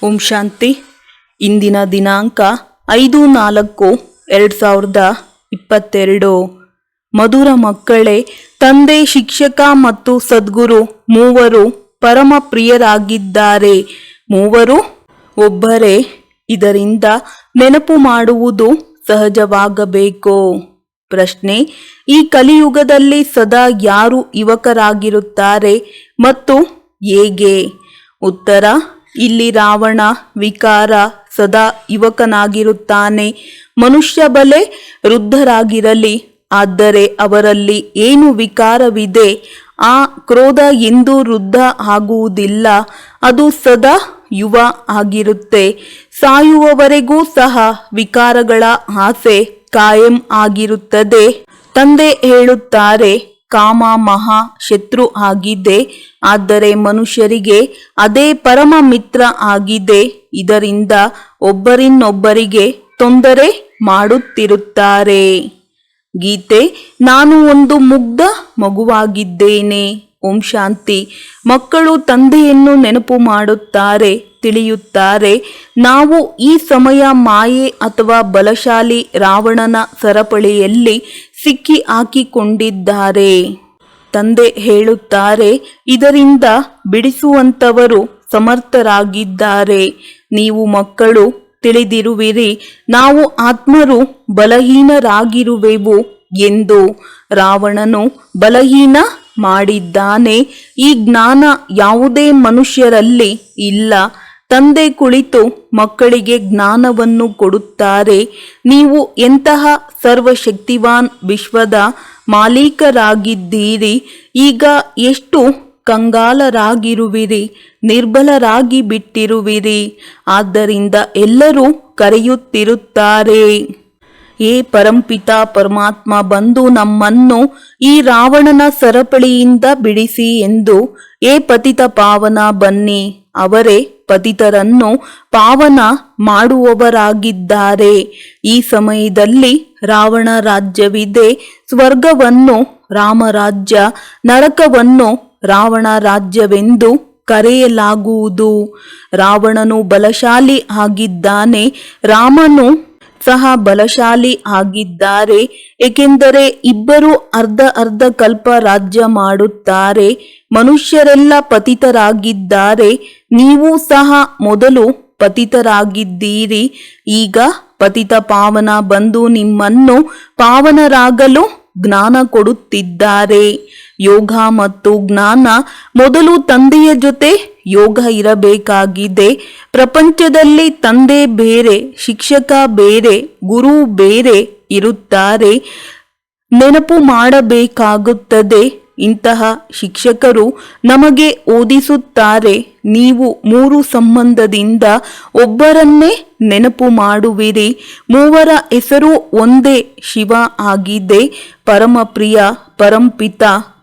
ಓಂ ಶಾಂತಿ. ಇಂದಿನ ದಿನಾಂಕ 5/4/2022. ಮಧುರ ಮಕ್ಕಳೇ, ತಂದೆ, ಶಿಕ್ಷಕ ಮತ್ತು ಸದ್ಗುರು ಮೂವರು ಪರಮ ಪ್ರಿಯರಾಗಿದ್ದಾರೆ. ಮೂವರು ಒಬ್ಬರೇ. ಇದರಿಂದ ನೆನಪು ಮಾಡುವುದು ಸಹಜವಾಗಬೇಕು. ಪ್ರಶ್ನೆ: ಈ ಕಲಿಯುಗದಲ್ಲಿ ಸದಾ ಯಾರು ಯುವಕರಾಗಿರುತ್ತಾರೆ ಮತ್ತು ಹೇಗೆ? ಉತ್ತರ: ಇಲ್ಲಿ ರಾವಣ ವಿಕಾರ ಸದಾ ಯುವಕನಾಗಿರುತ್ತಾನೆ. ಮನುಷ್ಯ ಬಲೆ ವೃದ್ಧರಾಗಿರಲಿ, ಆದರೆ ಅವರಲ್ಲಿ ಏನು ವಿಕಾರವಿದೆ? ಆ ಕ್ರೋಧ ಎಂದೂ ವೃದ್ಧ ಆಗುವುದಿಲ್ಲ, ಅದು ಸದಾ ಯುವ ಆಗಿರುತ್ತೆ. ಸಾಯುವವರೆಗೂ ಸಹ ವಿಕಾರಗಳ ಆಸೆ ಕಾಯಂ ಆಗಿರುತ್ತದೆ. ತಂದೆ ಹೇಳುತ್ತಾರೆ, ಕಾಮ ಮಹಾ ಶತ್ರು ಆಗಿದೆ, ಆದರೆ ಮನುಷ್ಯರಿಗೆ ಅದೇ ಪರಮ ಮಿತ್ರ ಆಗಿದೆ. ಇದರಿಂದ ಒಬ್ಬರಿನ್ನೊಬ್ಬರಿಗೆ ತೊಂದರೆ ಮಾಡುತ್ತಿರುತ್ತಾರೆ. ಗೀತೆ: ನಾನು ಒಂದು ಮುಗ್ಧ ಮಗುವಾಗಿದ್ದೇನೆ. ಓಂ ಶಾಂತಿ. ಮಕ್ಕಳು ತಂದೆಯನ್ನು ನೆನಪು ಮಾಡುತ್ತಾರೆ, ತಿಳಿಯುತ್ತಾರೆ. ನಾವು ಈ ಸಮಯ ಮಾಯೆ ಅಥವಾ ಬಲಶಾಲಿ ರಾವಣನ ಸರಪಳಿಯಲ್ಲಿ ಸಿಕ್ಕಿ ಹಾಕಿಕೊಂಡಿದ್ದಾರೆ. ತಂದೆ ಹೇಳುತ್ತಾರೆ, ಇದರಿಂದ ಬಿಡಿಸುವಂತವರು ಸಮರ್ಥರಾಗಿದ್ದಾರೆ. ನೀವು ಮಕ್ಕಳು ತಿಳಿದಿರುವಿರಿ, ನಾವು ಆತ್ಮರು ಬಲಹೀನರಾಗಿರುವೆವು ಎಂದು. ರಾವಣನು ಬಲಹೀನ ಮಾಡಿದ್ದಾನೆ. ಈ ಜ್ಞಾನ ಯಾವುದೇ ಮನುಷ್ಯರಲ್ಲಿ ಇಲ್ಲ. ತಂದೆ ಕುಳಿತು ಮಕ್ಕಳಿಗೆ ಜ್ಞಾನವನ್ನು ಕೊಡುತ್ತಾರೆ. ನೀವು ಎಂತಹ ಸರ್ವಶಕ್ತಿವಾನ್ ವಿಶ್ವದ ಮಾಲೀಕರಾಗಿದ್ದೀರಿ. ಈಗ ಎಷ್ಟು ಕಂಗಾಲರಾಗಿರುವಿರಿ, ನಿರ್ಬಲರಾಗಿ ಬಿಟ್ಟಿರುವಿರಿ. ಆದ್ದರಿಂದ ಎಲ್ಲರೂ ಕರೆಯುತ್ತಿರುತ್ತಾರೆ, ಹೇ ಪರಂಪಿತ ಪರಮಾತ್ಮ, ಬಂದು ನಮ್ಮನ್ನು ಈ ರಾವಣನ ಸರಪಳಿಯಿಂದ ಬಿಡಿಸಿ ಎಂದು. ಹೇ ಪತಿತ ಪಾವನ, ಬನ್ನಿ. ಅವರೇ ಪತಿತರನ್ನು ಪಾವನ ಮಾಡುವವರಾಗಿದ್ದಾರೆ. ಈ ಸಮಯದಲ್ಲಿ ರಾವಣ ರಾಜ್ಯವಿದೆ. ಸ್ವರ್ಗವನ್ನು ರಾಮರಾಜ್ಯ, ನರಕವನ್ನು ರಾವಣ ರಾಜ್ಯವೆಂದು ಕರೆಯಲಾಗುವುದು. ರಾವಣನು ಬಲಶಾಲಿ ಆಗಿದ್ದಾನೆ, ರಾಮನು ಸಹ ಬಲಶಾಲಿ ಆಗಿದ್ದಾರೆ. ಏಕೆಂದರೆ ಇಬ್ಬರು ಅರ್ಧ ಕಲ್ಪ ರಾಜ್ಯ ಮಾಡುತ್ತಾರೆ. ಮನುಷ್ಯರೆಲ್ಲ ಪತಿತರಾಗಿದ್ದಾರೆ. ನೀವು ಸಹ ಮೊದಲು ಪತಿತರಾಗಿದ್ದೀರಿ. ಈಗ ಪತಿತ ಪಾವನ ಬಂದು ನಿಮ್ಮನ್ನು ಪಾವನರಾಗಲು ಜ್ಞಾನ ಕೊಡುತ್ತಿದ್ದಾರೆ. ಯೋಗ ಮತ್ತು ಜ್ಞಾನ. ಮೊದಲು ತಂದೆಯ ಜೊತೆ ಯೋಗ ಇರಬೇಕಾಗಿದೆ. ಪ್ರಪಂಚದಲ್ಲಿ ತಂದೆ ಬೇರೆ, ಶಿಕ್ಷಕ ಬೇರೆ, ಗುರು ಬೇರೆ ಇರುತ್ತಾರೆ. ನೆನಪು ಮಾಡಬೇಕಾಗುತ್ತದೆ. ಇಂತಹ ಶಿಕ್ಷಕರು ನಮಗೆ ಓದಿಸುತ್ತಾರೆ. ನೀವು 3 ಸಂಬಂಧದಿಂದ ಒಬ್ಬರನ್ನೇ ನೆನಪು ಮಾಡುವಿರಿ. ಮೂವರ ಹೆಸರು ಒಂದೇ, ಶಿವ ಆಗಿದೆ. ಪರಮಪ್ರಿಯ ಪರಂಪಿತ,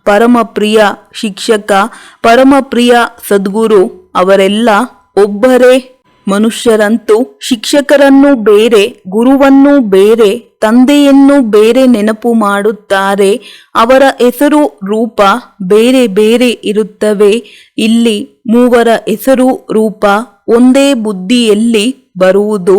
ಪರಮಪ್ರಿಯ ಶಿಕ್ಷಕ, ಪರಮಪ್ರಿಯ ಸದ್ಗುರು ಅವರೆಲ್ಲ ಒಬ್ಬರೇ. ಮನುಷ್ಯರಂತೂ ಶಿಕ್ಷಕರನ್ನು ಬೇರೆ, ಗುರುವನ್ನು ಬೇರೆ, ತಂದೆಯನ್ನು ಬೇರೆ ನೆನಪು ಮಾಡುತ್ತಾರೆ. ಅವರ ಹೆಸರು ರೂಪ ಬೇರೆ ಬೇರೆ ಇರುತ್ತವೆ. ಇಲ್ಲಿ ಮೂವರ ಹೆಸರು ರೂಪ ಒಂದೇ ಬುದ್ಧಿಯಲ್ಲಿ ಬರುವುದು.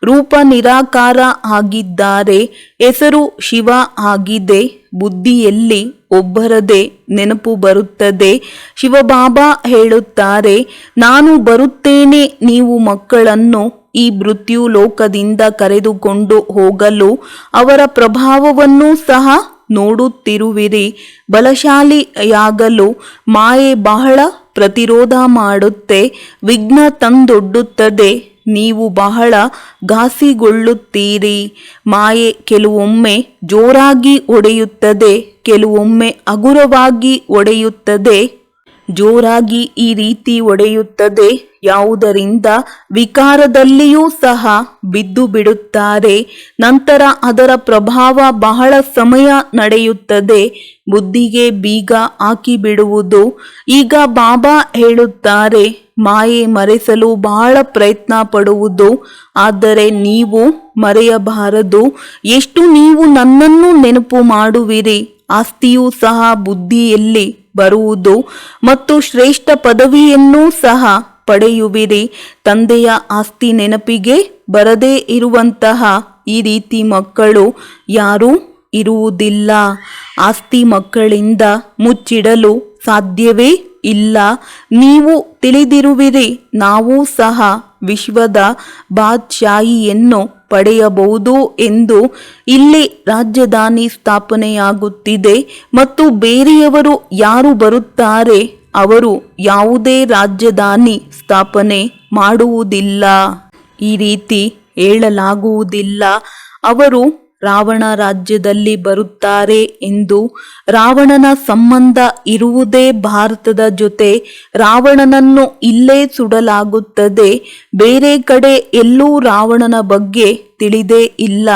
ರೂಪ ನಿರಾಕಾರ ಆಗಿದ್ದಾರೆ. ಹೆಸರು ಶಿವ ಆಗಿದೆ. ಬುದ್ಧಿಯಲ್ಲಿ ಒಬ್ಬರದೇ ನೆನಪು ಬರುತ್ತದೆ. ಶಿವಬಾಬಾ ಹೇಳುತ್ತಾರೆ, ನಾನು ಬರುತ್ತೇನೆ ನೀವು ಮಕ್ಕಳನ್ನು ಈ ಮೃತ್ಯು ಲೋಕದಿಂದ ಕರೆದುಕೊಂಡು ಹೋಗಲು. ಅವರ ಪ್ರಭಾವವನ್ನು ಸಹ ನೋಡುತ್ತಿರುವಿರಿ. ಬಲಶಾಲಿಯಾಗಲು ಮಾಯೆ ಬಹಳ ಪ್ರತಿರೋಧ ಮಾಡುತ್ತೆ, ವಿಘ್ನ ತಂದೊಡ್ಡುತ್ತದೆ. ನೀವು ಬಹಳ ಘಾಸಿಗೊಳ್ಳುತ್ತೀರಿ. ಮಾಯೆ ಕೆಲವೊಮ್ಮೆ ಜೋರಾಗಿ ಒಡೆಯುತ್ತದೆ, ಕೆಲವೊಮ್ಮೆ ಹಗುರವಾಗಿ ಒಡೆಯುತ್ತದೆ. ಜೋರಾಗಿ ಈ ರೀತಿ ಒಡೆಯುತ್ತದೆ, ಯಾವುದರಿಂದ ವಿಕಾರದಲ್ಲಿಯೂ ಸಹ ಬಿದ್ದು ಬಿಡುತ್ತಾರೆ. ನಂತರ ಅದರ ಪ್ರಭಾವ ಬಹಳ ಸಮಯ ನಡೆಯುತ್ತದೆ. ಬುದ್ಧಿಗೆ ಬೀಗ ಹಾಕಿಬಿಡುವುದು. ಈಗ ಬಾಬಾ ಹೇಳುತ್ತಾರೆ, ಮಾಯೆ ಮರೆಸಲು ಬಹಳ ಪ್ರಯತ್ನ ಪಡುವುದು, ಆದರೆ ನೀವು ಮರೆಯಬಾರದು. ಎಷ್ಟು ನೀವು ನನ್ನನ್ನು ನೆನಪು ಮಾಡುವಿರಿ, ಆಸ್ತಿಯೂ ಸಹ ಬುದ್ಧಿಯಲ್ಲಿ ಬರುವುದು ಮತ್ತು ಶ್ರೇಷ್ಠ ಪದವಿಯನ್ನೂ ಸಹ ಪಡೆಯುವಿರಿ. ತಂದೆಯ ಆಸ್ತಿ ನೆನಪಿಗೆ ಬರದೇ ಇರುವಂತಹ ಈ ರೀತಿ ಮಕ್ಕಳು ಯಾರೂ ಇರುವುದಿಲ್ಲ. ಆಸ್ತಿ ಮಕ್ಕಳಿಂದ ಮುಚ್ಚಿಡಲು ಸಾಧ್ಯವೇ ಇಲ್ಲ. ನೀವು ತಿಳಿದಿರುವಿರಿ, ನಾವು ಸಹ ವಿಶ್ವದ ಬಾದ್ಶಾಹಿಯನ್ನು ಪಡೆಯಬಹುದು ಎಂದು. ಇಲ್ಲಿ ರಾಜಧಾನಿ ಸ್ಥಾಪನೆಯಾಗುತ್ತಿದೆ ಮತ್ತು ಬೇರೆಯವರು ಯಾರು ಬರುತ್ತಾರೆ, ಅವರು ಯಾವುದೇ ರಾಜಧಾನಿ ಸ್ಥಾಪನೆ ಮಾಡುವುದಿಲ್ಲ. ಈ ರೀತಿ ಹೇಳಲಾಗುವುದಿಲ್ಲ. ಅವರು ರಾವಣ ರಾಜ್ಯದಲ್ಲಿ ಬರುತ್ತಾರೆ ಎಂದು. ರಾವಣನ ಸಂಬಂಧ ಇರುವುದೇ ಭಾರತದ ಜೊತೆ. ರಾವಣನನ್ನು ಇಲ್ಲೇ ಸುಡಲಾಗುತ್ತದೆ. ಬೇರೆ ಕಡೆ ಎಲ್ಲೂ ರಾವಣನ ಬಗ್ಗೆ ತಿಳಿದೇ ಇಲ್ಲ.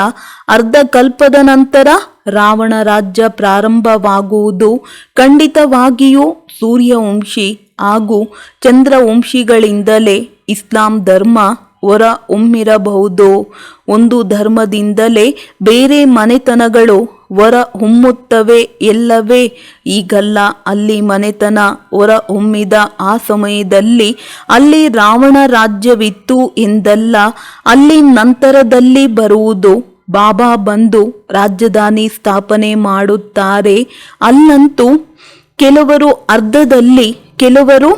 ಅರ್ಧ ಕಲ್ಪದ ನಂತರ ರಾವಣ ರಾಜ್ಯ ಪ್ರಾರಂಭವಾಗುವುದು. ಖಂಡಿತವಾಗಿಯೂ ಸೂರ್ಯವಂಶಿ ಹಾಗೂ ಚಂದ್ರವಂಶಿಗಳಿಂದಲೇ ಇಸ್ಲಾಂ ಧರ್ಮ ಹೊರ ಹೊಮ್ಮಿರಬಹುದು. ಒಂದು ಧರ್ಮದಿಂದಲೇ ಬೇರೆ ಮನೆತನಗಳು ಹೊರ ಹೊಮ್ಮುತ್ತವೆ ಎಲ್ಲವೇ. ಈಗಲ್ಲ, ಅಲ್ಲಿ ಮನೆತನ ಹೊರ ಹೊಮ್ಮಿದ ಆ ಸಮಯದಲ್ಲಿ ಅಲ್ಲಿ ರಾವಣ ರಾಜ್ಯವಿತ್ತು ಎಂದಲ್ಲ. ಅಲ್ಲಿ ನಂತರದಲ್ಲಿ ಬರುವುದು. ಬಾಬಾ ಬಂದು ರಾಜಧಾನಿ ಸ್ಥಾಪನೆ ಮಾಡುತ್ತಾರೆ. ಅಲ್ಲಂತೂ ಕೆಲವರು ಅರ್ಧದಲ್ಲಿ, ಕೆಲವರು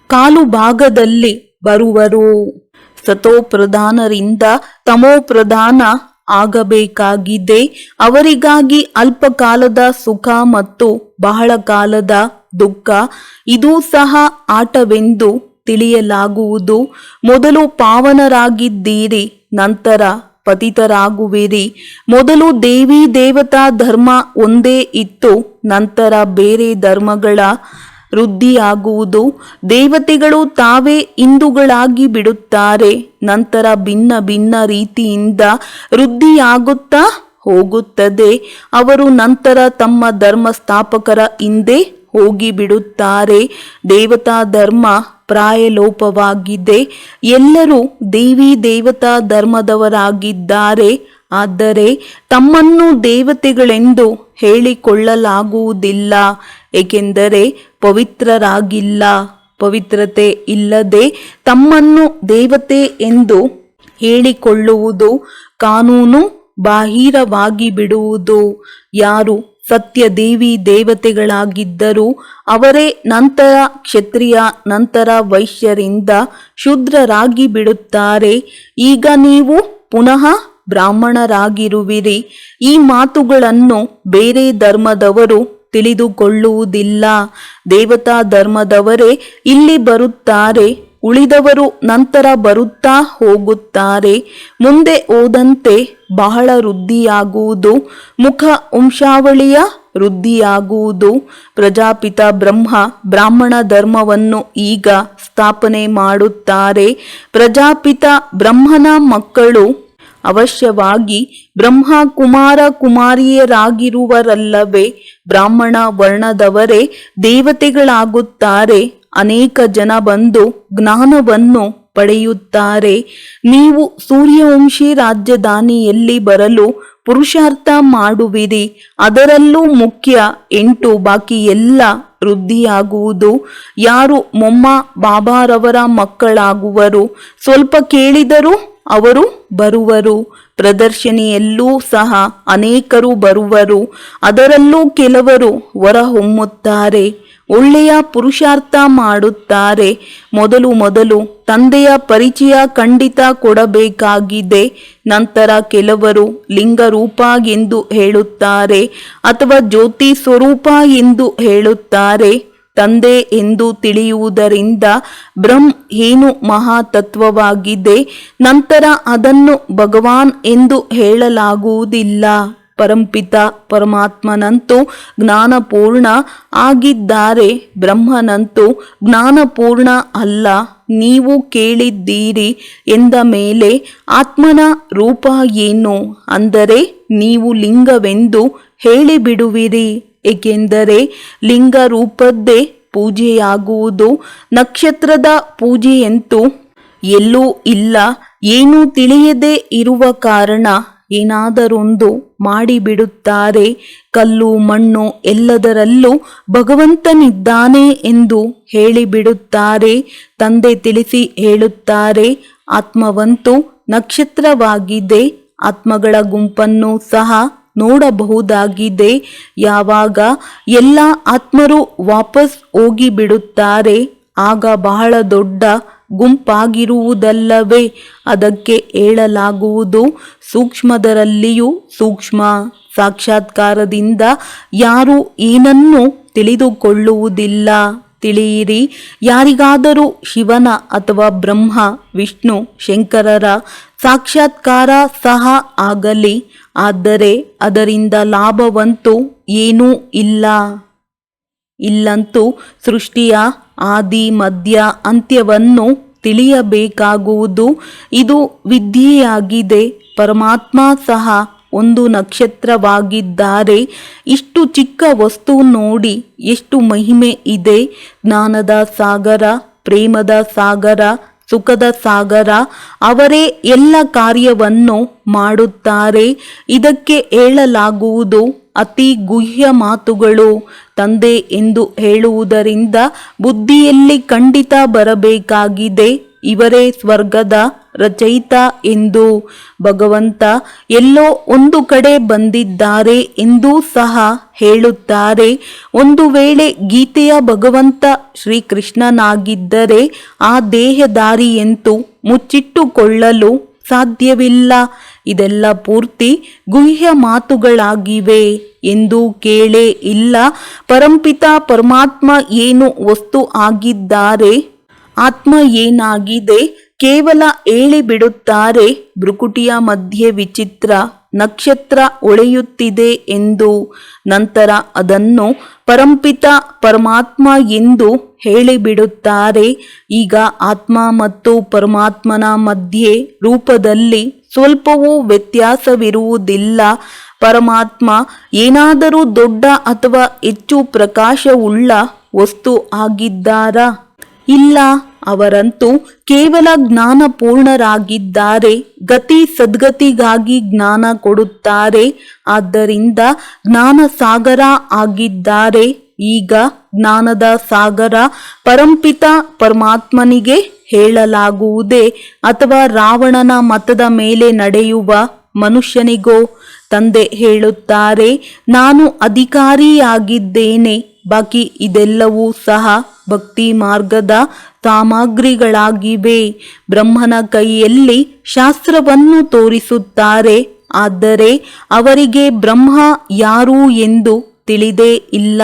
ಕಾಲು ಭಾಗದಲ್ಲಿ ಬರುವರು. ಸತೋಪ್ರಧಾನರಿಂದ ತಮೋಪ್ರಧಾನ ಆಗಬೇಕಾಗಿದೆ. ಅವರಿಗಾಗಿ ಅಲ್ಪ ಕಾಲದ ಸುಖ ಮತ್ತು ಬಹಳ ಕಾಲದ ದುಃಖ. ಇದೂ ಸಹ ಆಟವೆಂದು ತಿಳಿಯಲಾಗುವುದು. ಮೊದಲು ಪಾವನರಾಗಿದ್ದೀರಿ, ನಂತರ ಪತಿತರಾಗುವಿರಿ. ಮೊದಲು ದೇವಿ ದೇವತಾ ಧರ್ಮ ಒಂದೇ ಇತ್ತು, ನಂತರ ಬೇರೆ ಧರ್ಮಗಳ ವೃದ್ಧಿಯಾಗುವುದು. ದೇವತೆಗಳು ತಾವೇ ಹಿಂದೂಗಳಾಗಿ ಬಿಡುತ್ತಾರೆ, ನಂತರ ಭಿನ್ನ ಭಿನ್ನ ರೀತಿಯಿಂದ ವೃದ್ಧಿಯಾಗುತ್ತಾ ಹೋಗುತ್ತದೆ. ಅವರು ನಂತರ ತಮ್ಮ ಧರ್ಮ ಸ್ಥಾಪಕರ ಹಿಂದೆ ಹೋಗಿಬಿಡುತ್ತಾರೆ. ದೇವತಾ ಧರ್ಮ ಪ್ರಾಯಲೋಪವಾಗಿದೆ. ಎಲ್ಲರೂ ದೇವಿ ದೇವತಾ ಧರ್ಮದವರಾಗಿದ್ದಾರೆ. ಆದರೆ ತಮ್ಮನ್ನು ದೇವತೆಗಳೆಂದು ಹೇಳಿಕೊಳ್ಳಲಾಗುವುದಿಲ್ಲ, ಏಕೆಂದರೆ ಪವಿತ್ರರಾಗಿಲ್ಲ. ಪವಿತ್ರತೆ ಇಲ್ಲದೆ ತಮ್ಮನ್ನು ದೇವತೆ ಎಂದು ಹೇಳಿಕೊಳ್ಳುವುದು ಕಾನೂನು ಬಾಹಿರವಾಗಿ ಬಿಡುವುದು. ಯಾರು ಸತ್ಯ ದೇವಿ ದೇವತೆಗಳಾಗಿದ್ದರು ಅವರೇ ನಂತರ ಕ್ಷತ್ರಿಯ, ನಂತರ ವೈಶ್ಯರಿಂದ ಶೂದ್ರರಾಗಿ ಬಿಡುತ್ತಾರೆ. ಈಗ ನೀವು ಪುನಃ ಬ್ರಾಹ್ಮಣರಾಗಿರುವಿರಿ. ಈ ಮಾತುಗಳನ್ನು ಬೇರೆ ಧರ್ಮದವರು ತಿಳಿದುಕೊಳ್ಳುವುದಿಲ್ಲ. ದೇವತಾ ಧರ್ಮದವರೇ ಇಲ್ಲಿ ಬರುತ್ತಾರೆ, ಉಳಿದವರು ನಂತರ ಬರುತ್ತಾ ಹೋಗುತ್ತಾರೆ. ಮುಂದೆ ಹೋದಂತೆ ಬಹಳ ವೃದ್ಧಿಯಾಗುವುದು. ಮುಖ ವಂಶಾವಳಿಯ ವೃದ್ಧಿಯಾಗುವುದು. ಪ್ರಜಾಪಿತ ಬ್ರಹ್ಮ ಬ್ರಾಹ್ಮಣ ಧರ್ಮವನ್ನು ಈಗ ಸ್ಥಾಪನೆ ಮಾಡುತ್ತಾರೆ. ಪ್ರಜಾಪಿತ ಬ್ರಹ್ಮನ ಮಕ್ಕಳು ಅವಶ್ಯವಾಗಿ ಬ್ರಹ್ಮ ಕುಮಾರ ಕುಮಾರಿಯರಾಗಿರುವರಲ್ಲವೇ. ಬ್ರಾಹ್ಮಣ ವರ್ಣದವರೇ ದೇವತೆಗಳಾಗುತ್ತಾರೆ. ಅನೇಕ ಜನ ಬಂದು ಜ್ಞಾನವನ್ನು ಪಡೆಯುತ್ತಾರೆ. ನೀವು ಸೂರ್ಯವಂಶಿ ರಾಜಧಾನಿಯಲ್ಲಿ ಬರಲು ಪುರುಷಾರ್ಥ ಮಾಡುವಿರಿ. ಅದರಲ್ಲೂ ಮುಖ್ಯ 8, ಬಾಕಿ ಎಲ್ಲ ವೃದ್ಧಿಯಾಗುವುದು. ಯಾರು ಮೊಮ್ಮ ಬಾಬಾರವರ ಮಕ್ಕಳಾಗುವರು, ಸ್ವಲ್ಪ ಕೇಳಿದರೂ ಅವರು ಬರುವರು. ಪ್ರದರ್ಶನಿಯಲ್ಲೂ ಸಹ ಅನೇಕರು ಬರುವರು. ಅದರಲ್ಲೂ ಕೆಲವರು ಹೊರಹೊಮ್ಮುತ್ತಾರೆ, ಒಳ್ಳೆಯ ಪುರುಷಾರ್ಥ ಮಾಡುತ್ತಾರೆ. ಮೊದಲು ತಂದೆಯ ಪರಿಚಯ ಖಂಡಿತ ಕೊಡಬೇಕಾಗಿದೆ. ನಂತರ ಕೆಲವರು ಲಿಂಗರೂಪ ಎಂದು ಹೇಳುತ್ತಾರೆ ಅಥವಾ ಜ್ಯೋತಿ ಸ್ವರೂಪ ಎಂದು ಹೇಳುತ್ತಾರೆ. ತಂದೆ ಎಂದು ತಿಳಿಯುವುದರಿಂದ ಬ್ರಹ್ಮ ಏನು ಮಹಾತತ್ವವಾಗಿದೆ. ನಂತರ ಅದನ್ನು ಭಗವಾನ್ ಎಂದು ಹೇಳಲಾಗುವುದಿಲ್ಲ. ಪರಂಪಿತ ಪರಮಾತ್ಮನಂತೂ ಜ್ಞಾನಪೂರ್ಣ ಆಗಿದ್ದಾರೆ, ಬ್ರಹ್ಮನಂತೂ ಜ್ಞಾನಪೂರ್ಣ ಅಲ್ಲ. ನೀವು ಕೇಳಿದ್ದೀರಿ ಎಂದ ಮೇಲೆ ಆತ್ಮನ ರೂಪ ಏನು ಅಂದರೆ ನೀವು ಲಿಂಗವೆಂದು ಹೇಳಿಬಿಡುವಿರಿ. ಏಕೆಂದರೆ ಲಿಂಗ ರೂಪದ್ದೇ ಪೂಜೆಯಾಗುವುದು. ನಕ್ಷತ್ರದ ಪೂಜೆಯಂತೂ ಎಲ್ಲೂ ಇಲ್ಲ. ಏನೂ ತಿಳಿಯದೇ ಇರುವ ಕಾರಣ ಏನಾದರೊಂದು ಮಾಡಿಬಿಡುತ್ತಾರೆ. ಕಲ್ಲು ಮಣ್ಣು ಎಲ್ಲದರಲ್ಲೂ ಭಗವಂತನಿದ್ದಾನೆ ಎಂದು ಹೇಳಿಬಿಡುತ್ತಾರೆ. ತಂದೆ ತಿಳಿಸಿ ಹೇಳುತ್ತಾರೆ, ಆತ್ಮವಂತೂ ನಕ್ಷತ್ರವಾಗಿದೆ. ಆತ್ಮಗಳ ಗುಂಪನ್ನು ಸಹ ನೋಡಬಹುದಾಗಿದೆ. ಯಾವಾಗ ಎಲ್ಲ ಆತ್ಮರು ವಾಪಸ್ ಹೋಗಿಬಿಡುತ್ತಾರೆ ಆಗ ಬಹಳ ದೊಡ್ಡ ಗುಂಪಾಗಿರುವುದಲ್ಲವೇ. ಅದಕ್ಕೆ ಹೇಳಲಾಗುವುದು, ಸೂಕ್ಷ್ಮದರಲ್ಲಿಯೂ ಸೂಕ್ಷ್ಮ. ಸಾಕ್ಷಾತ್ಕಾರದಿಂದ ಯಾರೂ ಏನನ್ನೂ ತಿಳಿದುಕೊಳ್ಳುವುದಿಲ್ಲ. ತಿಳಿಯಿರಿ, ಯಾರಿಗಾದರೂ ಶಿವನ ಅಥವಾ ಬ್ರಹ್ಮ ವಿಷ್ಣು ಶಂಕರರ ಸಾಕ್ಷಾತ್ಕಾರ ಸಹ ಆಗಲಿ, ಆದರೆ ಅದರಿಂದ ಲಾಭವಂತೂ ಏನೂ ಇಲ್ಲ. ಇಲ್ಲಂತೂ ಸೃಷ್ಟಿಯ ಆದಿ ಮಧ್ಯ ಅಂತ್ಯವನ್ನು ತಿಳಿಯಬೇಕಾಗುವುದು. ಇದು ವಿದ್ಯೆಯಾಗಿದೆ. ಪರಮಾತ್ಮ ಸಹ ಒಂದು ನಕ್ಷತ್ರವಾಗಿದ್ದಾರೆ. ಇಷ್ಟು ಚಿಕ್ಕ ವಸ್ತು ನೋಡಿ ಎಷ್ಟು ಮಹಿಮೆ ಇದೆ. ಜ್ಞಾನದ ಸಾಗರ, ಪ್ರೇಮದ ಸಾಗರ, ಸುಖದ ಸಾಗರ. ಅವರೇ ಎಲ್ಲ ಕಾರ್ಯವನ್ನು ಮಾಡುತ್ತಾರೆ. ಇದಕ್ಕೆ ಹೇಳಲಾಗುವುದು ಅತಿ ಗುಹ್ಯ ಮಾತುಗಳು. ತಂದೆ ಎಂದು ಹೇಳುವುದರಿಂದ ಬುದ್ಧಿಯಲ್ಲಿ ಖಂಡಿತ ಬರಬೇಕಾಗಿದೆ, ಇವರೇ ಸ್ವರ್ಗದ ರಚಯಿತ ಎಂದು. ಭಗವಂತ ಎಲ್ಲೋ ಒಂದು ಕಡೆ ಬಂದಿದ್ದಾರೆ ಎಂದೂ ಸಹ ಹೇಳುತ್ತಾರೆ. ಒಂದು ವೇಳೆ ಗೀತೆಯ ಭಗವಂತ ಶ್ರೀಕೃಷ್ಣನಾಗಿದ್ದರೆ ಆ ದೇಹದಾರಿಯಂತೂ ಮುಚ್ಚಿಟ್ಟುಕೊಳ್ಳಲು ಸಾಧ್ಯವಿಲ್ಲ. ಇದೆಲ್ಲ ಪೂರ್ತಿ ಗುಹ್ಯ ಮಾತುಗಳಾಗಿವೆ ಎಂದು ಕೇಳೇ ಇಲ್ಲ. ಪರಂಪಿತ ಪರಮಾತ್ಮ ಏನು ವಸ್ತು ಆಗಿದ್ದಾರೆ, ಆತ್ಮ ಏನಾಗಿದೆ ಕೇವಲ ಹೇಳಿಬಿಡುತ್ತಾರೆ. ಭ್ರುಕುಟಿಯ ಮಧ್ಯೆ ವಿಚಿತ್ರ ನಕ್ಷತ್ರ ಹೊಳೆಯುತ್ತಿದೆ ಎಂದು. ನಂತರ ಅದನ್ನು ಪರಂಪಿತ ಪರಮಾತ್ಮ ಎಂದು ಹೇಳಿಬಿಡುತ್ತಾರೆ. ಈಗ ಆತ್ಮ ಮತ್ತು ಪರಮಾತ್ಮನ ಮಧ್ಯೆ ರೂಪದಲ್ಲಿ ಸ್ವಲ್ಪವೂ ವ್ಯತ್ಯಾಸವಿರುವುದಿಲ್ಲ. ಪರಮಾತ್ಮ ಏನಾದರೂ ದೊಡ್ಡ ಅಥವಾ ಹೆಚ್ಚು ಪ್ರಕಾಶವುಳ್ಳ ವಸ್ತು ಆಗಿದ್ದಾರಾ? ಇಲ್ಲ. ಅವರಂತೂ ಕೇವಲ ಜ್ಞಾನಪೂರ್ಣರಾಗಿದ್ದಾರೆ. ಗತಿ ಸದ್ಗತಿಗಾಗಿ ಜ್ಞಾನ ಕೊಡುತ್ತಾರೆ. ಆದ್ದರಿಂದ ಜ್ಞಾನ ಸಾಗರ ಆಗಿದ್ದಾರೆ. ಈಗ ಜ್ಞಾನದ ಸಾಗರ ಪರಂಪಿತ ಪರಮಾತ್ಮನಿಗೆ ಹೇಳಲಾಗುವುದೇ ಅಥವಾ ರಾವಣನ ಮತದ ಮೇಲೆ ನಡೆಯುವ ಮನುಷ್ಯನಿಗೋ? ತಂದೆ ಹೇಳುತ್ತಾರೆ, ನಾನು ಅಧಿಕಾರಿಯಾಗಿದ್ದೇನೆ. ಬಾಕಿ ಇದೆಲ್ಲವೂ ಸಹ ಭಕ್ತಿ ಮಾರ್ಗದ ಸಾಮಗ್ರಿಗಳಾಗಿವೆ. ಬ್ರಹ್ಮನ ಕೈಯಲ್ಲಿ ಶಾಸ್ತ್ರವನ್ನು ತೋರಿಸುತ್ತಾರೆ. ಆದರೆ ಅವರಿಗೆ ಬ್ರಹ್ಮ ಯಾರು ಎಂದು ತಿಳಿದೇ ಇಲ್ಲ.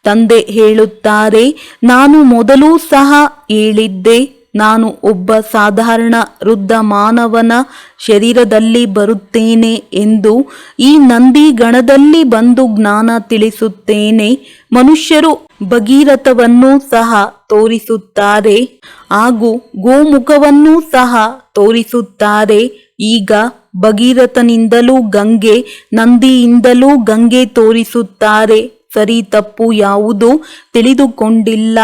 ತಂದೆ ಹೇಳುತ್ತಾರೆ, ನಾನು ಮೊದಲೂ ಸಹ ಹೇಳಿದ್ದೆ, ನಾನು ಒಬ್ಬ ಸಾಧಾರಣ ವೃದ್ಧ ಮಾನವನ ಶರೀರದಲ್ಲಿ ಬರುತ್ತೇನೆ ಎಂದು. ಈ ನಂದಿ ಗಣದಲ್ಲಿ ಬಂದು ಜ್ಞಾನ ತಿಳಿಸುತ್ತೇನೆ. ಮನುಷ್ಯರು ಭಗೀರಥವನ್ನು ಸಹ ತೋರಿಸುತ್ತಾರೆ ಹಾಗೂ ಗೋಮುಖವನ್ನು ಸಹ ತೋರಿಸುತ್ತಾರೆ. ಈಗ ಭಗೀರಥನಿಂದಲೂ ಗಂಗೆ, ನಂದಿಯಿಂದಲೂ ಗಂಗೆ ತೋರಿಸುತ್ತಾರೆ. ಸರಿ ತಪ್ಪು ಯಾವುದು ತಿಳಿದುಕೊಂಡಿಲ್ಲ.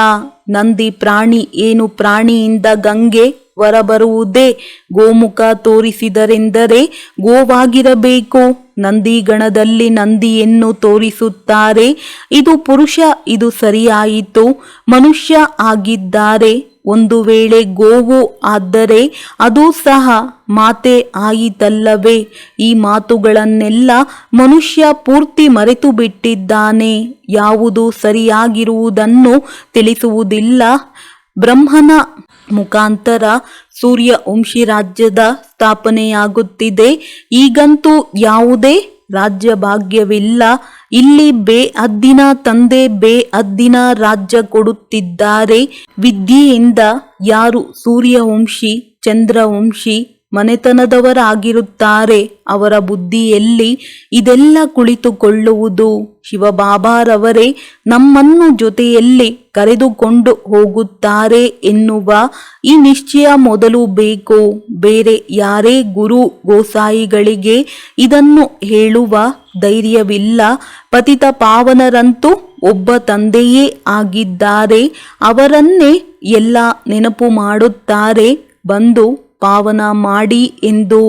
ನಂದಿ ಪ್ರಾಣಿ, ಏನು ಪ್ರಾಣಿಯಿಂದ ಗಂಗೆ ಹೊರಬರುವುದೇ? ಗೋಮುಖ ತೋರಿಸಿದರೆಂದರೆ ಗೋವಾಗಿರಬೇಕು. ನಂದಿಗಣದಲ್ಲಿ ನಂದಿಯನ್ನು ತೋರಿಸುತ್ತಾರೆ. ಇದು ಪುರುಷ, ಇದು ಸರಿಯಾಯಿತು. ಮನುಷ್ಯ ಆಗಿದ್ದಾರೆ. ಒಂದು ವೇಳೆ ಗೋವು ಆದರೆ ಅದು ಸಹ ಮಾತೆ ಆಯಿತಲ್ಲವೇ? ಈ ಮಾತುಗಳನ್ನೆಲ್ಲ ಮನುಷ್ಯ ಪೂರ್ತಿ ಮರೆತು ಬಿಟ್ಟಿದ್ದಾನೆ. ಯಾವುದು ಸರಿಯಾಗಿರುವುದನ್ನು ತಿಳಿಸುವುದಿಲ್ಲ. ಬ್ರಹ್ಮನ ಮುಖಾಂತರ ಸೂರ್ಯವಂಶಿ ರಾಜ್ಯದ ಸ್ಥಾಪನೆಯಾಗುತ್ತಿದೆ. ಈಗಂತೂ ಯಾವುದೇ ರಾಜ್ಯ ಭಾಗ್ಯವಿಲ್ಲ. ಇಲ್ಲಿ ಬೇಹದ್ದಿನ ತಂದೆ ಬೇಹದ್ದಿನ ರಾಜ್ಯ ಕೊಡುತ್ತಿದ್ದಾರೆ. ವಿದ್ಯೆಯಿಂದ ಯಾರು ಸೂರ್ಯವಂಶಿ, ಚಂದ್ರವಂಶಿ ಮನೆತನದವರಾಗಿರುತ್ತಾರೆ ಅವರ ಬುದ್ಧಿಯಲ್ಲಿ ಇದೆಲ್ಲ ಕುಳಿತುಕೊಳ್ಳುವುದು. ಶಿವಬಾಬಾರವರೇ ನಮ್ಮನ್ನು ಜೊತೆಯಲ್ಲಿ ಕರೆದುಕೊಂಡು ಹೋಗುತ್ತಾರೆ ಎನ್ನುವ ಈ ನಿಶ್ಚಯ ಮೊದಲು ಬೇಕು. ಬೇರೆ ಯಾರೇ ಗುರು ಗೋಸಾಯಿಗಳಿಗೆ ಇದನ್ನು ಹೇಳುವ ಧೈರ್ಯವಿಲ್ಲ. ಪತಿತ ಪಾವನರಂತೂ ಒಬ್ಬ ತಂದೆಯೇ ಆಗಿದ್ದಾರೆ. ಅವರನ್ನೇ ಎಲ್ಲ ನೆನಪು ಮಾಡುತ್ತಾರೆ. ಬಂದು ಪಾವನ ಮಾಡಿ ಎಂದು.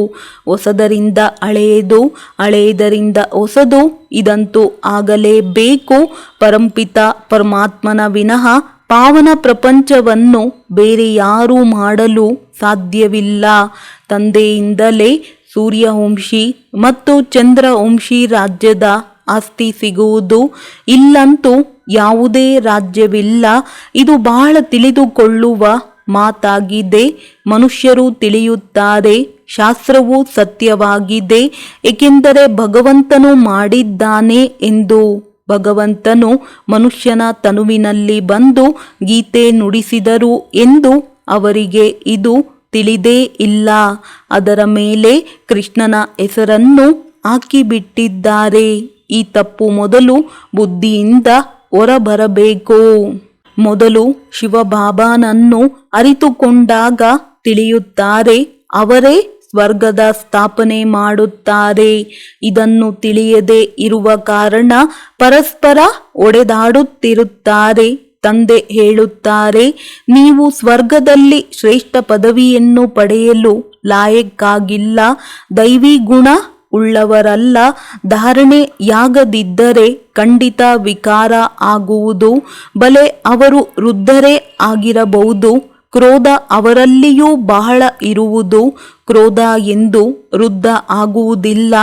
ಹೊಸದರಿಂದ ಹಳೆಯದು, ಹಳೆಯದರಿಂದ ಹೊಸದು, ಇದಂತೂ ಆಗಲೇಬೇಕು. ಪರಂಪಿತ ಪರಮಾತ್ಮನ ವಿನಃ ಪಾವನ ಪ್ರಪಂಚವನ್ನು ಬೇರೆ ಯಾರೂ ಮಾಡಲು ಸಾಧ್ಯವಿಲ್ಲ. ತಂದೆಯಿಂದಲೇ ಸೂರ್ಯವಂಶಿ ಮತ್ತು ಚಂದ್ರವಂಶಿ ರಾಜ್ಯದ ಆಸ್ತಿ ಸಿಗುವುದು. ಇಲ್ಲಂತೂ ಯಾವುದೇ ರಾಜ್ಯವಿಲ್ಲ. ಇದು ಬಹಳ ತಿಳಿದುಕೊಳ್ಳುವ ಮಾತಾಗಿದೆ. ಮನುಷ್ಯರು ತಿಳಿಯುತ್ತಾರೆ, ಶಾಸ್ತ್ರವು ಸತ್ಯವಾಗಿದೆ, ಏಕೆಂದರೆ ಭಗವಂತನು ಮಾಡಿದ್ದಾನೆ ಎಂದು. ಭಗವಂತನು ಮನುಷ್ಯನ ತನುವಿನಲ್ಲಿ ಬಂದು ಗೀತೆ ನುಡಿಸಿದರು ಎಂದು ಅವರಿಗೆ ಇದು ತಿಳಿದೇ ಇಲ್ಲ. ಅದರ ಮೇಲೆ ಕೃಷ್ಣನ ಹೆಸರನ್ನು ಹಾಕಿಬಿಟ್ಟಿದ್ದಾರೆ. ಈ ತಪ್ಪು ಮೊದಲು ಬುದ್ಧಿಯಿಂದ ಹೊರಬರಬೇಕು. ಮೊದಲು ಶಿವಬಾಬಾನನ್ನು ಅರಿತುಕೊಂಡಾಗ ತಿಳಿಯುತ್ತಾರೆ, ಅವರೇ ಸ್ವರ್ಗದ ಸ್ಥಾಪನೆ ಮಾಡುತ್ತಾರೆ. ಇದನ್ನು ತಿಳಿಯದೆ ಇರುವ ಕಾರಣ ಪರಸ್ಪರ ಒಡೆದಾಡುತ್ತಿರುತ್ತಾರೆ. ತಂದೆ ಹೇಳುತ್ತಾರೆ, ನೀವು ಸ್ವರ್ಗದಲ್ಲಿ ಶ್ರೇಷ್ಠ ಪದವಿಯನ್ನು ಪಡೆಯಲು ಲಾಯಕ್ಕಾಗಿಲ್ಲ, ದೈವಿ ಗುಣ ಉಳ್ಳವರಲ್ಲ. ಧಾರಣೆಯಾಗದಿದ್ದರೆ ಖಂಡಿತ ವಿಕಾರ ಆಗುವುದು. ಬಲೆ ಅವರು ವೃದ್ಧರೇ ಆಗಿರಬಹುದು. ಕ್ರೋಧ ಅವರಲ್ಲಿಯೂ ಬಹಳ ಇರುವುದು. ಕ್ರೋಧ ಎಂದು ವೃದ್ಧ ಆಗುವುದಿಲ್ಲ.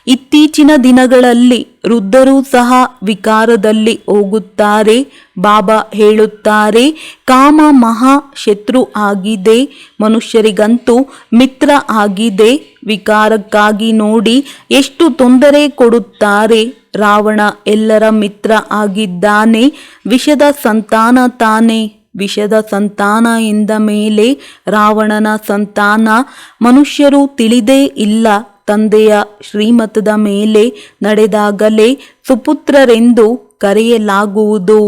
ಇತ್ತೀಚಿನ ದಿನಗಳಲ್ಲಿ ವೃದ್ಧರೂ ಸಹ ವಿಕಾರದಲ್ಲಿ ಹೋಗುತ್ತಾರೆ. ಬಾಬಾ ಹೇಳುತ್ತಾರೆ, ಕಾಮ ಮಹಾ ಶತ್ರು ಆಗಿದೆ, ಮನುಷ್ಯರಿಗಂತೂ ಮಿತ್ರ ಆಗಿದೆ. ವಿಕಾರಕ್ಕಾಗಿ ನೋಡಿ ಎಷ್ಟು ತೊಂದರೆ ಕೊಡುತ್ತಾರೆ. ರಾವಣ ಎಲ್ಲರ ಮಿತ್ರ ಆಗಿದ್ದಾನೆ. ವಿಷದ ಸಂತಾನ ತಾನೆ. ವಿಷದ ಸಂತಾನ ಎಂದ ಮೇಲೆ ರಾವಣನ ಸಂತಾನ. ಮನುಷ್ಯರು ತಿಳಿದೇ ಇಲ್ಲ. ತಂದೆಯ ಶ್ರೀಮತದ ಮೇಲೆ ನಡೆದಾಗಲೇ ಸುಪುತ್ರರೆಂದು ಕರೆಯಲಾಗುವುದು.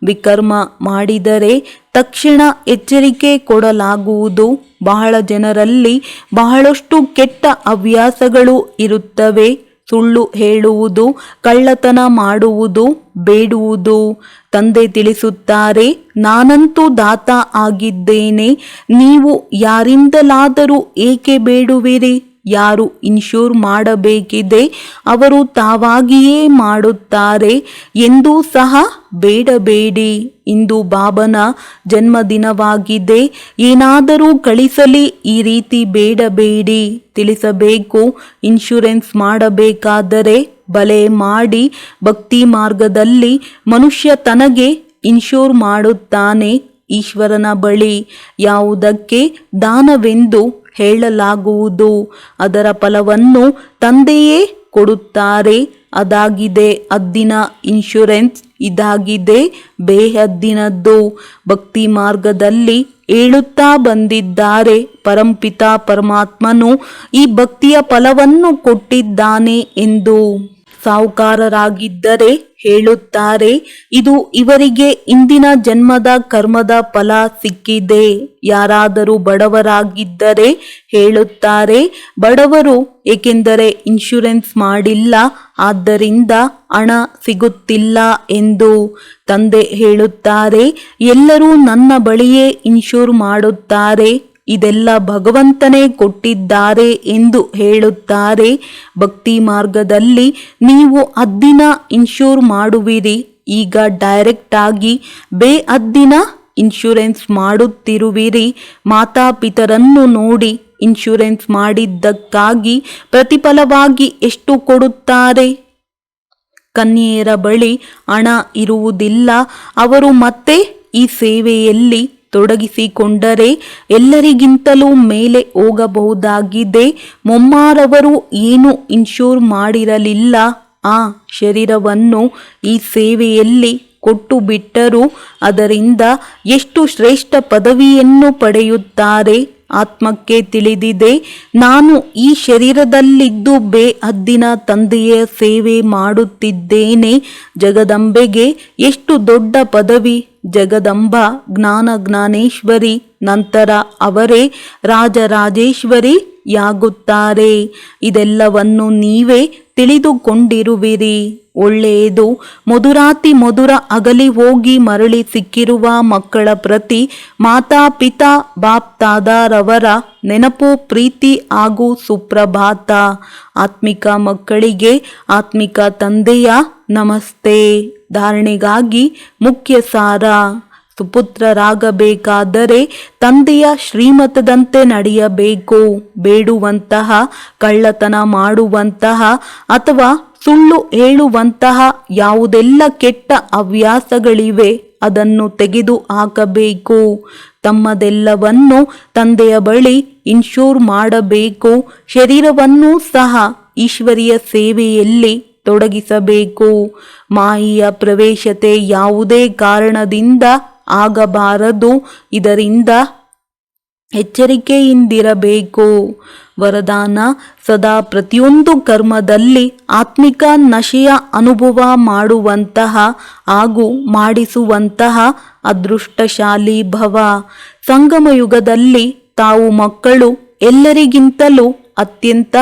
ವಿಕರ್ಮ ಮಾಡಿದರೆ ತಕ್ಷಣ ಎಚ್ಚರಿಕೆ ಕೊಡಲಾಗುವುದು. ಬಹಳ ಜನರಲ್ಲಿ ಬಹಳಷ್ಟು ಕೆಟ್ಟ ಹವ್ಯಾಸಗಳು ಇರುತ್ತವೆ. ಸುಳ್ಳು ಹೇಳುವುದು, ಕಳ್ಳತನ ಮಾಡುವುದು, ಬೇಡುವುದು. ತಂದೆ ತಿಳಿಸುತ್ತಾರೆ, ನಾನಂತೂ ದಾತ ಆಗಿದ್ದೇನೆ. ನೀವು ಯಾರಿಂದಲಾದರೂ ಏಕೆ ಬೇಡುವಿರಿ? ಯಾರು ಇನ್ಶೂರ್ ಮಾಡಬೇಕಿದೆ ಅವರು ತಾವಾಗಿಯೇ ಮಾಡುತ್ತಾರೆ ಎಂದೂ ಸಹ ಬೇಡಬೇಡಿ. ಇಂದು ಬಾಬನ ಜನ್ಮದಿನವಾಗಿದೆ. ಏನಾದರೂ ಕಳಿಸಲಿ, ಈ ರೀತಿ ಬೇಡಬೇಡಿ. ತಿಳಿಸಬೇಕು, ಇನ್ಶೂರೆನ್ಸ್ ಮಾಡಬೇಕಾದರೆ ಬಲೆ ಮಾಡಿ. ಭಕ್ತಿ ಮಾರ್ಗದಲ್ಲಿ ಮನುಷ್ಯ ತನಗೆ ಇನ್ಶೂರ್ ಮಾಡುತ್ತಾನೆ. ಈಶ್ವರನ ಬಳಿ ಯಾವುದಕ್ಕೆ ದಾನವೆಂದು ಹೇಳಲಾಗುವುದು. ಅದರ ಫಲವನ್ನು ತಂದೆಯೇ ಕೊಡುತ್ತಾರೆ. ಅದಾಗಿದೆ ಹದ್ದಿನ ಇನ್ಶೂರೆನ್ಸ್, ಇದಾಗಿದೆ ಬೇಹದ್ದಿನದ್ದು. ಭಕ್ತಿ ಮಾರ್ಗದಲ್ಲಿ ಹೇಳುತ್ತಾ ಬಂದಿದ್ದಾರೆ, ಪರಂಪಿತ ಪರಮಾತ್ಮನು ಈ ಭಕ್ತಿಯ ಫಲವನ್ನು ಕೊಟ್ಟಿದ್ದಾನೆ ಎಂದು. ಸಾಹುಕಾರರಾಗಿದ್ದರೆ ಹೇಳುತ್ತಾರೆ, ಇದು ಇವರಿಗೆ ಇಂದಿನ ಜನ್ಮದ ಕರ್ಮದ ಫಲ ಸಿಕ್ಕಿದೆ. ಯಾರಾದರೂ ಬಡವರಾಗಿದ್ದರೆ ಹೇಳುತ್ತಾರೆ, ಬಡವರು ಏಕೆಂದರೆ ಇನ್ಶೂರೆನ್ಸ್ ಮಾಡಿಲ್ಲ, ಆದ್ದರಿಂದ ಹಣ ಸಿಗುತ್ತಿಲ್ಲ ಎಂದು. ತಂದೆ ಹೇಳುತ್ತಾರೆ, ಎಲ್ಲರೂ ನನ್ನ ಬಳಿಯೇ ಇನ್ಶೂರ್ ಮಾಡುತ್ತಾರೆ, ಇದೆಲ್ಲ ಭಗವಂತನೇ ಕೊಟ್ಟಿದ್ದಾರೆ ಎಂದು ಹೇಳುತ್ತಾರೆ. ಭಕ್ತಿ ಮಾರ್ಗದಲ್ಲಿ ನೀವು ಹದ್ದಿನ ಇನ್ಶೂರ್ ಮಾಡುವಿರಿ. ಈಗ ಡೈರೆಕ್ಟ್ ಆಗಿ ಬೇಹದ್ದಿನ ಇನ್ಶೂರೆನ್ಸ್ ಮಾಡುತ್ತಿರುವಿರಿ. ಮಾತಾಪಿತರನ್ನು ನೋಡಿ ಇನ್ಶೂರೆನ್ಸ್ ಮಾಡಿದ್ದಕ್ಕಾಗಿ ಪ್ರತಿಫಲವಾಗಿ ಎಷ್ಟು ಕೊಡುತ್ತಾರೆ? ಕನ್ಯೆಯರ ಬಳಿ ಹಣ ಇರುವುದಿಲ್ಲ. ಅವರು ಮತ್ತೆ ಈ ಸೇವೆಯಲ್ಲಿ ತೊಡಗಿಸಿಕೊಂಡರೆ ಎಲ್ಲರಿಗಿಂತಲೂ ಮೇಲೆ ಹೋಗಬಹುದಾಗಿದೆ. ಮೊಮ್ಮಾರವರು ಏನು ಇನ್ಶೂರ್ ಮಾಡಿರಲಿಲ್ಲ. ಆ ಶರೀರವನ್ನು ಈ ಸೇವೆಯಲ್ಲಿ ಕೊಟ್ಟು ಬಿಟ್ಟರು. ಅದರಿಂದ ಎಷ್ಟು ಶ್ರೇಷ್ಠ ಪದವಿಯನ್ನು ಪಡೆಯುತ್ತಾರೆ. ಆತ್ಮಕ್ಕೆ ತಿಳಿದಿದೆ, ನಾನು ಈ ಶರೀರದಲ್ಲಿದ್ದು ಬೇಹದ್ದಿನ ತಂದೆಯ ಸೇವೆ ಮಾಡುತ್ತಿದ್ದೇನೆ. ಜಗದಂಬೆಗೆ ಎಷ್ಟು ದೊಡ್ಡ ಪದವಿ. ಜಗದಂಬ ಜ್ಞಾನ ಜ್ಞಾನೇಶ್ವರಿ, ನಂತರ ಅವರೇ ರಾಜರಾಜೇಶ್ವರಿ ಯಾಗುತ್ತಾರೆ. ಇದೆಲ್ಲವನ್ನು ನೀವೇ ತಿಳಿದುಕೊಂಡಿರುವಿರಿ. ಒಳ್ಳೆಯದು. ಮಧುರಾತಿ ಮಧುರ ಅಗಲಿ ಹೋಗಿ ಮರಳಿ ಸಿಕ್ಕಿರುವ ಮಕ್ಕಳ ಪ್ರತಿ ಮಾತಾ ಪಿತಾ ಬಾಪ್ ತಾದಾರವರ ನೆನಪು, ಪ್ರೀತಿ ಹಾಗೂ ಸುಪ್ರಭಾತ. ಆತ್ಮಿಕ ಮಕ್ಕಳಿಗೆ ಆತ್ಮಿಕ ತಂದೆಯ ನಮಸ್ತೆ. ಧಾರಣೆಗಾಗಿ ಮುಖ್ಯ ಸಾರ: ಸುಪುತ್ರರಾಗಬೇಕಾದರೆ ತಂದೆಯ ಶ್ರೀಮತದಂತೆ ನಡೆಯಬೇಕು. ಬೇಡುವಂತಹ, ಕಳ್ಳತನ ಮಾಡುವಂತಹ ಅಥವಾ ಸುಳ್ಳು ಹೇಳುವಂತಹ ಯಾವುದೆಲ್ಲ ಕೆಟ್ಟ ಹವ್ಯಾಸಗಳಿವೆ ಅದನ್ನು ತೆಗೆದು ಹಾಕಬೇಕು. ತಮ್ಮದೆಲ್ಲವನ್ನು ತಂದೆಯ ಬಳಿ ಇನ್ಶೂರ್ ಮಾಡಬೇಕು. ಶರೀರವನ್ನೂ ಸಹ ಈಶ್ವರಿಯ ಸೇವೆಯಲ್ಲಿ ತೊಡಗಿಸಬೇಕು. ಮಾಯೆಯ ಪ್ರವೇಶತೆ ಯಾವುದೇ ಕಾರಣದಿಂದ ಆಗಬಾರದು. ಇದರಿಂದ ಎಚ್ಚರಿಕೆಯಿಂದಿರಬೇಕು. ವರದಾನ: ಸದಾ ಪ್ರತಿಯೊಂದು ಕರ್ಮದಲ್ಲಿ ಆತ್ಮಿಕ ನಶೆಯ ಅನುಭವ ಮಾಡುವಂತಹ ಹಾಗೂ ಮಾಡಿಸುವಂತಹ ಅದೃಷ್ಟಶಾಲಿ ಭವ. ಸಂಗಮ ಯುಗದಲ್ಲಿ ತಾವು ಮಕ್ಕಳು ಎಲ್ಲರಿಗಿಂತಲೂ ಅತ್ಯಂತ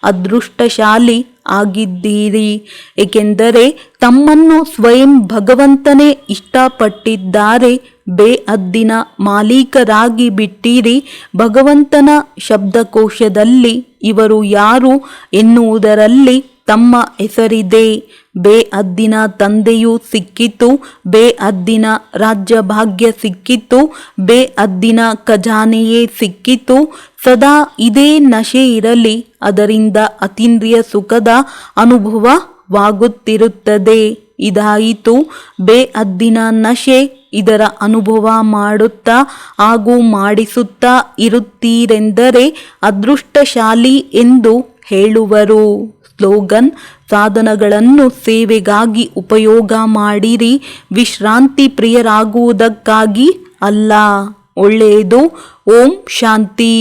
ಅದೃಷ್ಟಶಾಲಿ ಆಗಿದ್ದೀರಿ. ಏಕೆಂದರೆ ತಮ್ಮನ್ನು ಸ್ವಯಂ ಭಗವಂತನೇ ಇಷ್ಟಪಟ್ಟಿದ್ದಾರೆ. ಬೇಹದ್ದಿನ ಮಾಲೀಕರಾಗಿ ಬಿಟ್ಟಿರಿ. ಭಗವಂತನ ಶಬ್ದಕೋಶದಲ್ಲಿ ಇವರು ಯಾರು ಎನ್ನುವುದರಲ್ಲಿ ತಮ್ಮ ಹೆಸರಿದೆ. ಬೇಹದ್ದಿನ ತಂದೆಯೂ ಸಿಕ್ಕಿತು, ಬೇಹದ್ದಿನ ರಾಜ್ಯಭಾಗ್ಯ ಸಿಕ್ಕಿತು, ಬೇಹದ್ದಿನ ಖಜಾನೆಯೇ ಸಿಕ್ಕಿತು. ಸದಾ ಇದೇ ನಶೆ ಇರಲಿ. ಅದರಿಂದ ಅತೀಂದ್ರಿಯ ಸುಖದ ಅನುಭವವಾಗುತ್ತಿರುತ್ತದೆ. ಇದಾಯಿತು ಬೇಹದ್ದಿನ ನಶೆ. ಇದರ ಅನುಭವ ಮಾಡುತ್ತಾ ಹಾಗೂ ಮಾಡಿಸುತ್ತಾ ಇರುತ್ತೀರೆಂದರೆ ಅದೃಷ್ಟಶಾಲಿ ಎಂದು ಹೇಳುವರು. ಸ್ಲೋಗನ್: ಸಾಧನಗಳನ್ನು ಸೇವೆಗಾಗಿ ಉಪಯೋಗ ಮಾಡಿರಿ, ವಿಶ್ರಾಂತಿ ಪ್ರಿಯರಾಗುವುದಕ್ಕಾಗಿ ಅಲ್ಲ. ಒಳ್ಳೆಯದು. ಓಂ ಶಾಂತಿ.